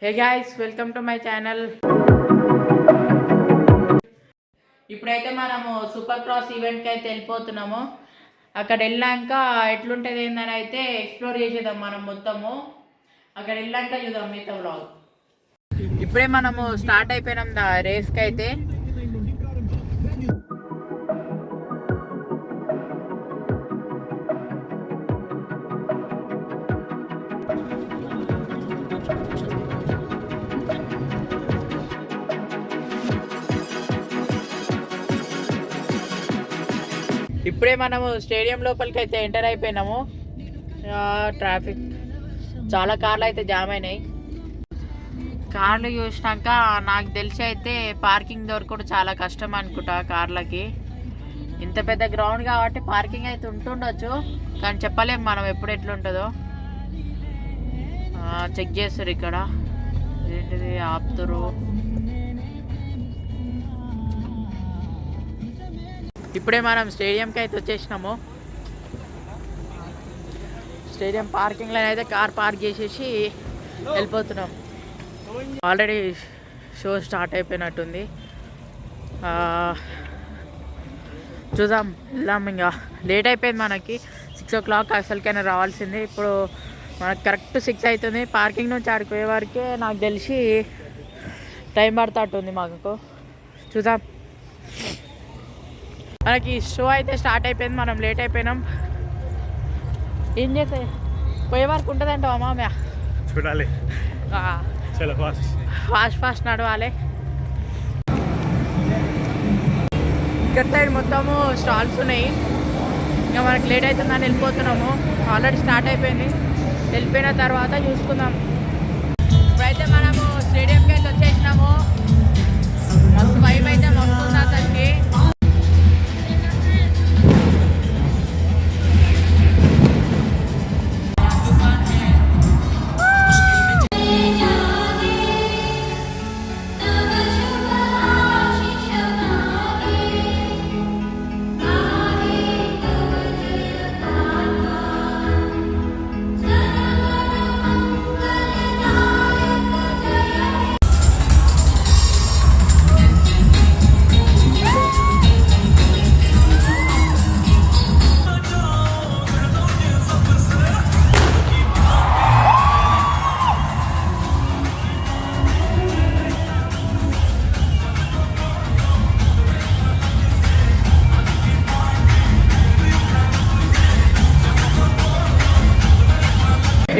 Hey guys, welcome to my channel. ఇప్పుడైతే మనము super cross ఈవెంట్కి అయితే వెళ్ళిపోతున్నాము. అక్కడ వెళ్ళాక ఎట్లుంటుంది ఏందని అయితే ఎక్స్ప్లోర్ చేసేద్దాం మనం మొత్తము. అక్కడ వెళ్ళాక చూద్దాం మిగతా వ్లాగ్. ఇప్పుడే మనము స్టార్ట్ అయిపోయినాం రేస్కి అయితే. ఇప్పుడే మనము స్టేడియం లోపలికి అయితే ఎంటర్ అయిపోయినాము. ట్రాఫిక్ చాలా కార్లు అయితే జామ్ అయినాయి. కార్లు చూసినాక నాకు తెలిసి అయితే పార్కింగ్ దొరకడం చాలా కష్టం అనుకుంటా కార్లకి. ఇంత పెద్ద గ్రౌండ్ కాబట్టి పార్కింగ్ అయితే ఉంటుండొచ్చు, కానీ చెప్పలేము మనం ఎప్పుడు ఎట్లుంటుందో. చెక్ చేస్తారు ఇక్కడ ఏంటిది ఆపుతారు. ఇప్పుడే మనం స్టేడియంకి అయితే వచ్చేసినాము. స్టేడియం పార్కింగ్లో అయితే కార్ పార్క్ చేసేసి వెళ్ళిపోతున్నాం. ఆల్రెడీ షో స్టార్ట్ అయిపోయినట్టుంది. చూద్దాం, వెళ్దాం. ఇంకా లేట్ అయిపోయింది మనకి. 6 o'clock అసలుకైనా రావాల్సింది. ఇప్పుడు మనకు కరెక్ట్ 6 అవుతుంది. పార్కింగ్ నుంచి ఆడిపోయే వరకే నాకు తెలిసి టైం పడుతుంది మాకు. చూద్దాం. మనకి షో అయితే స్టార్ట్ అయిపోయింది, మనం లేట్ అయిపోయినాం. ఏం చేస్తే పోయే వరకు ఉంటుందంటావా మామయ్య? చూడాలి, ఫాస్ట్ నడవాలి. ఇక్కడ సైడ్ మొత్తము స్టాల్స్ ఉన్నాయి. ఇంకా మనకు లేట్ అవుతుందని వెళ్ళిపోతున్నాము. ఆల్రెడీ స్టార్ట్ అయిపోయింది. వెళ్ళిపోయిన తర్వాత చూసుకుందాం. ఇప్పుడైతే మనము స్టేడియంకి అయితే వచ్చేసినాము. మస్తు వైబ్ అయితే మస్తుంది అతనికి.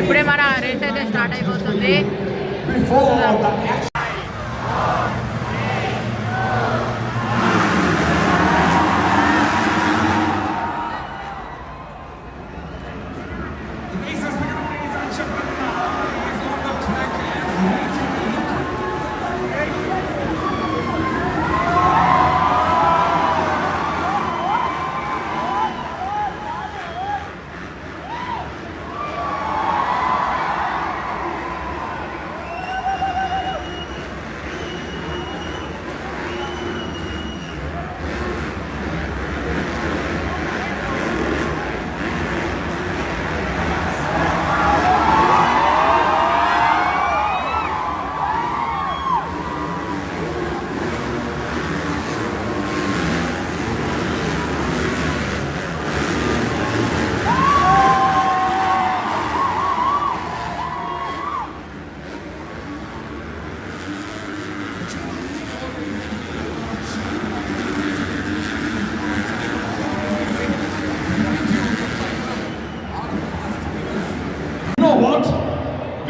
ఇప్పుడే మన రేస్ అయితే స్టార్ట్ అయిపోతుంది.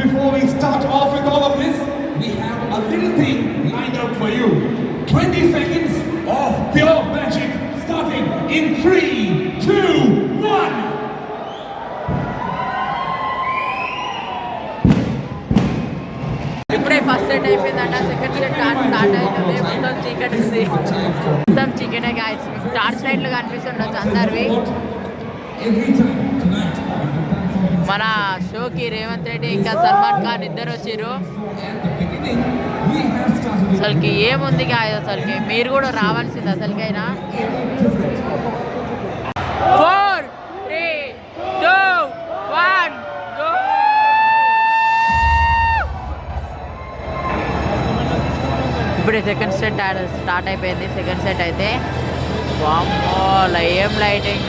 Before we start off with all of this, we have a little thing lined up for you. 20 seconds of pure magic starting in 3, 2, 1. ఇప్పుడే ఫస్ట్ సెట్ అయిపోయిందంట. సెకండ్ సెట్ స్టార్ట్ అవుతుంది. మొత్తం చీకటి ఉంది. మొత్తం చీకటే గాయస్. టార్చ్ లైట్లు కనిపిస్తుండొచ్చు అందరివి. మన షోకి రేవంత్ రెడ్డి ఇంకా సల్మాన్ ఖాన్ ఇద్దరు వచ్చారు. అసలుకి ఏముంది కాదు, అసలుకి మీరు కూడా రావాల్సింది అసలుకైనా. 4, 3, 2, 1 go. ఇప్పుడే సెకండ్ సెట్ స్టార్ట్ అయిపోయింది. సెకండ్ సెట్ అయితే వామ్మో ఏం లైటింగ్.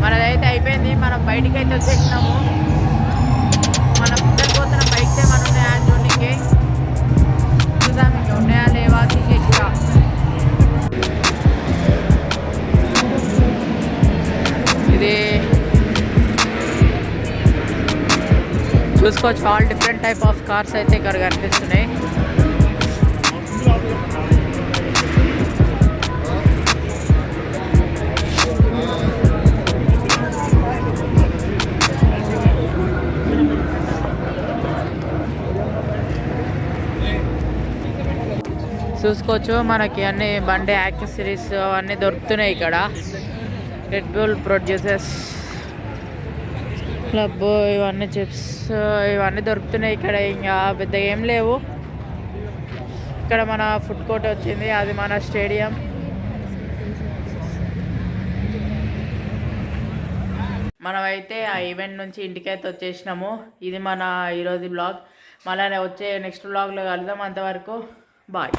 మనదైతే అయిపోయింది. మనం బయటికి అయితే వచ్చేసినాము. మనం ఇద్దరు పోతున్న బైక్స్ ఏమైనా ఉన్నాయా చూడడానికి చూద్దాం. ఇంకా ఉన్నాయా లేవా తీసేసిరా. ఇది చూసుకోవచ్చు. All different type of cars అయితే ఇక్కడ కనిపిస్తున్నాయి. చూసుకోవచ్చు మనకి అన్ని బండి యాక్సెసరీస్ అవన్నీ దొరుకుతున్నాయి ఇక్కడ. రెడ్ బుల్ ప్రొడ్యూసర్స్ క్లబ్ ఇవన్నీ చిప్స్ ఇవన్నీ దొరుకుతున్నాయి ఇక్కడ. ఇంకా పెద్ద ఏం లేవు ఇక్కడ. మన ఫుడ్ కోర్ట్ వచ్చింది, అది మన స్టేడియం. మనమైతే ఆ ఈవెంట్ నుంచి ఇంటికైతే వచ్చేసినాము. ఇది మన ఈరోజు బ్లాగ్. మళ్ళీ వచ్చే నెక్స్ట్ బ్లాగ్లో కలుద్దాం. అంతవరకు బాయ్.